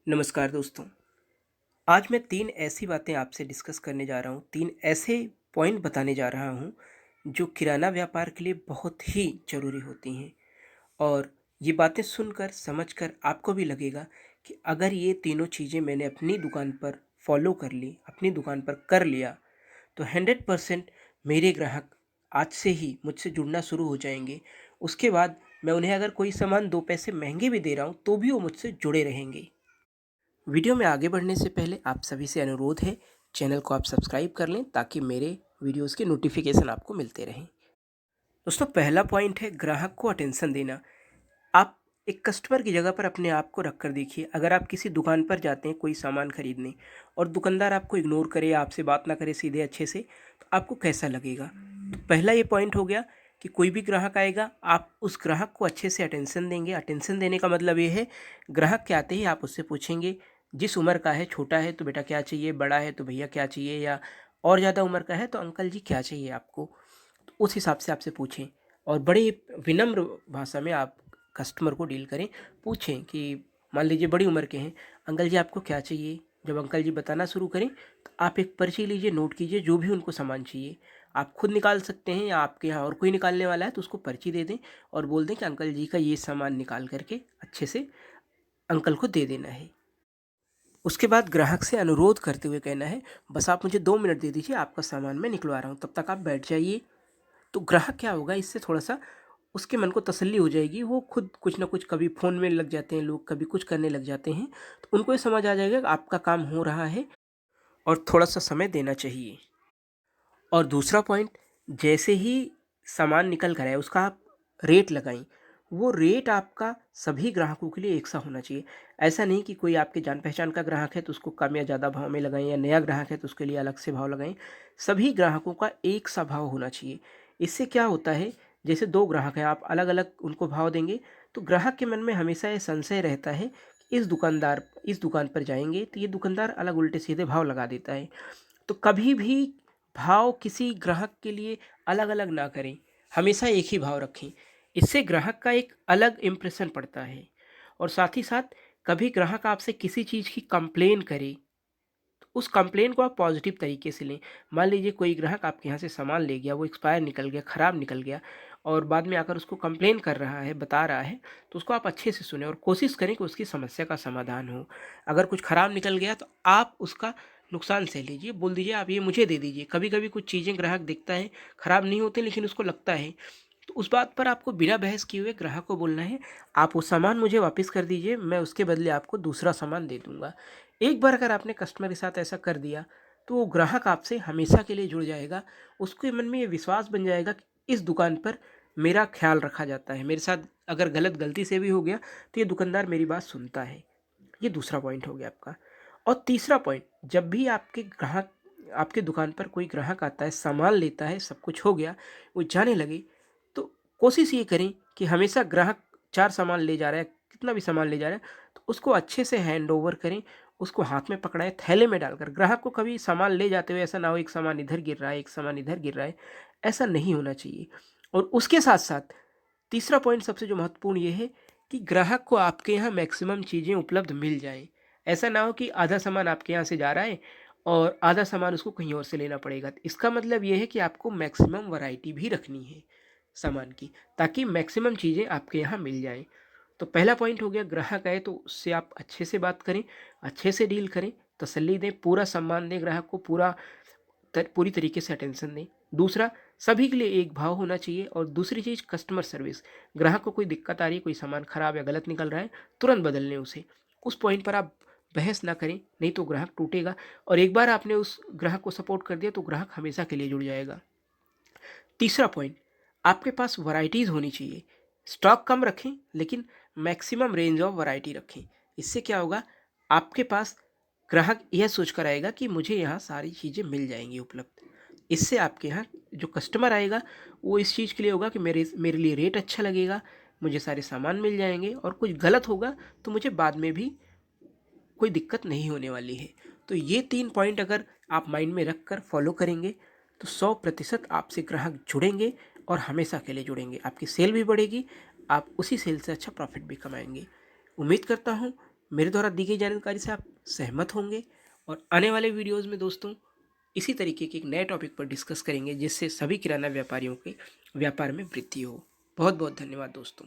नमस्कार दोस्तों। आज मैं 3 ऐसी बातें आपसे डिस्कस करने जा रहा हूँ, 3 ऐसे पॉइंट बताने जा रहा हूँ, जो किराना व्यापार के लिए बहुत ही ज़रूरी होती हैं। और ये बातें सुनकर, समझकर आपको भी लगेगा कि अगर ये तीनों चीज़ें मैंने अपनी दुकान पर फ़ॉलो कर ली, अपनी दुकान पर कर लिया, तो 100% मेरे ग्राहक आज से ही मुझसे जुड़ना शुरू हो जाएँगे। उसके बाद मैं उन्हें अगर कोई सामान 2 पैसे महँगे भी दे रहा हूँ, तो भी वो मुझसे जुड़े रहेंगे। वीडियो में आगे बढ़ने से पहले आप सभी से अनुरोध है, चैनल को आप सब्सक्राइब कर लें ताकि मेरे वीडियोस के नोटिफिकेशन आपको मिलते रहें। दोस्तों, पहला पॉइंट है ग्राहक को अटेंशन देना। आप एक कस्टमर की जगह पर अपने आप को रख कर देखिए। अगर आप किसी दुकान पर जाते हैं कोई सामान खरीदने और दुकानदार आपको इग्नोर करे या आपसे बात ना करे सीधे अच्छे से, तो आपको कैसा लगेगा? तो पहला ये पॉइंट हो गया कि कोई भी ग्राहक आएगा, आप उस ग्राहक को अच्छे से अटेंशन देंगे। अटेंशन देने का मतलब ये है, ग्राहक के आते ही आप उससे पूछेंगे, जिस उम्र का है, छोटा है तो बेटा क्या चाहिए, बड़ा है तो भैया क्या चाहिए, या और ज़्यादा उम्र का है तो अंकल जी क्या चाहिए आपको। तो उस हिसाब से आपसे पूछें और बड़े विनम्र भाषा में आप कस्टमर को डील करें। पूछें कि मान लीजिए बड़ी उम्र के हैं, अंकल जी आपको क्या चाहिए? जब अंकल जी बताना शुरू करें, तो आप एक पर्ची लीजिए, नोट कीजिए जो भी उनको सामान चाहिए। आप खुद निकाल सकते हैं या आपके यहाँ और कोई निकालने वाला है तो उसको पर्ची दे दें और बोल दें कि अंकल जी का ये सामान निकाल करके अच्छे से अंकल को दे देना है। उसके बाद ग्राहक से अनुरोध करते हुए कहना है, बस आप मुझे 2 मिनट दे दीजिए, आपका सामान मैं निकलवा रहा हूँ, तब तक आप बैठ जाइए। तो ग्राहक क्या होगा, इससे थोड़ा-सा उसके मन को तसल्ली हो जाएगी। वो खुद कुछ ना कुछ, कभी फ़ोन में लग जाते हैं लोग, कभी कुछ करने लग जाते हैं, तो उनको ये समझ आ जाएगा कि आपका काम हो रहा है और थोड़ा-सा समय देना चाहिए। और दूसरा पॉइंट, जैसे ही सामान निकल कर आए उसका आप रेट लगाएँ। वो रेट आपका सभी ग्राहकों के लिए एक सा होना चाहिए। ऐसा नहीं कि कोई आपके जान-पहचान का ग्राहक है तो उसको कम या ज़्यादा भाव में लगाएँ, या नया ग्राहक है तो उसके लिए अलग से भाव लगाएँ। सभी ग्राहकों का एक सा भाव होना चाहिए। इससे क्या होता है, जैसे 2 ग्राहक हैं, आप अलग-अलग उनको भाव देंगे, तो ग्राहक के मन में हमेशा ये संशय रहता है कि इस दुकान पर जाएँगे तो ये दुकानदार अलग उल्टे-सीधे भाव लगा देता है। तो कभी भी भाव किसी ग्राहक के लिए अलग-अलग ना करें, हमेशा एक ही भाव रखें। इससे ग्राहक का एक अलग इम्प्रेशन पड़ता है। और साथ ही साथ कभी ग्राहक आपसे किसी चीज़ की कंप्लेन करे, तो उस कंप्लेन को आप पॉजिटिव तरीके से लें। मान लीजिए कोई ग्राहक आपके यहाँ से सामान ले गया, वो एक्सपायर निकल गया, ख़राब निकल गया और बाद में आकर उसको कंप्लेन कर रहा है, बता रहा है, तो उसको आप अच्छे से सुनें और कोशिश करें कि उसकी समस्या का समाधान हो। अगर कुछ ख़राब निकल गया तो आप उसका नुकसान सह लीजिए, बोल दीजिए आप ये मुझे दे दीजिए। कभी-कभी कुछ चीज़ें ग्राहक देखता है, ख़राब नहीं होती लेकिन उसको लगता है, तो उस बात पर आपको बिना बहस किए हुए ग्राहक को बोलना है, आप वो सामान मुझे वापस कर दीजिए, मैं उसके बदले आपको दूसरा सामान दे दूँगा। एक बार अगर आपने कस्टमर के साथ ऐसा कर दिया, तो वो ग्राहक आपसे हमेशा के लिए जुड़ जाएगा। उसके मन में ये विश्वास बन जाएगा कि इस दुकान पर मेरा ख़्याल रखा जाता है। मेरे साथ अगर गलती से भी हो गया, तो ये दुकानदार मेरी बात सुनता है। ये दूसरा पॉइंट हो गया आपका। और तीसरा पॉइंट, जब भी आपके दुकान पर कोई ग्राहक आता है, सामान लेता है, सब कुछ हो गया, वो जाने लगे, तो कोशिश ये करें कि हमेशा ग्राहक 4 सामान ले जा रहा है, कितना भी सामान ले जा रहा है, तो उसको अच्छे से हैंडओवर करें, उसको हाथ में पकड़ाएँ, थैले में डालकर। ग्राहक को कभी सामान ले जाते हुए ऐसा ना हो, एक सामान इधर गिर रहा है, एक सामान इधर गिर रहा है, ऐसा नहीं होना चाहिए। और उसके साथ-साथ तीसरा पॉइंट सबसे जो महत्वपूर्ण ये है कि ग्राहक को आपके यहाँ मैक्सिमम चीज़ें उपलब्ध मिल जाएँ। ऐसा ना हो कि आधा सामान आपके यहाँ से जा रहा है और आधा सामान उसको कहीं और से लेना पड़ेगा। तो इसका मतलब ये है कि आपको मैक्सिमम वैरायटी भी रखनी है सामान की, ताकि मैक्सिमम चीज़ें आपके यहाँ मिल जाएँ। तो पहला पॉइंट हो गया, ग्राहक आए तो उससे आप अच्छे से बात करें, अच्छे से डील करें, तसल्ली दें, पूरा सम्मान दें ग्राहक को, पूरी तरीके से अटेंशन दें। दूसरा, सभी के लिए एक भाव होना चाहिए। और दूसरी चीज़, कस्टमर सर्विस। ग्राहक को कोई दिक्कत आ रही है, कोई सामान खराब या गलत निकल रहा है, तुरंत बदल लें उसे। उस पॉइंट पर आप बहस ना करें, नहीं तो ग्राहक टूटेगा। और एक बार आपने उस ग्राहक को सपोर्ट कर दिया तो ग्राहक हमेशा के लिए जुड़ जाएगा। तीसरा पॉइंट, आपके पास वैराइटीज़ होनी चाहिए। स्टॉक कम रखें लेकिन मैक्सिमम रेंज ऑफ वैराइटी रखें। इससे क्या होगा, आपके पास ग्राहक यह सोचकर आएगा कि मुझे यहाँ सारी चीज़ें मिल जाएँगी उपलब्ध। इससे आपके यहाँ जो कस्टमर आएगा, वो इस चीज़ के लिए होगा कि मेरे मेरे लिए रेट अच्छा लगेगा, मुझे सारे सामान मिल जाएँगे और कुछ गलत होगा तो मुझे बाद में भी कोई दिक्कत नहीं होने वाली है। तो ये 3 पॉइंट अगर आप माइंड में रख कर फॉलो करेंगे, तो 100% आपसे ग्राहक जुड़ेंगे और हमेशा के लिए जुड़ेंगे। आपकी सेल भी बढ़ेगी, आप उसी सेल से अच्छा प्रॉफ़िट भी कमाएँगे। उम्मीद करता हूँ मेरे द्वारा दी गई जानकारी से आप सहमत होंगे और आने वाले वीडियोज़ में दोस्तों इसी तरीके के एक नए टॉपिक पर डिस्कस करेंगे जिससे सभी किराना व्यापारियों के व्यापार में वृद्धि हो। बहुत बहुत धन्यवाद दोस्तों।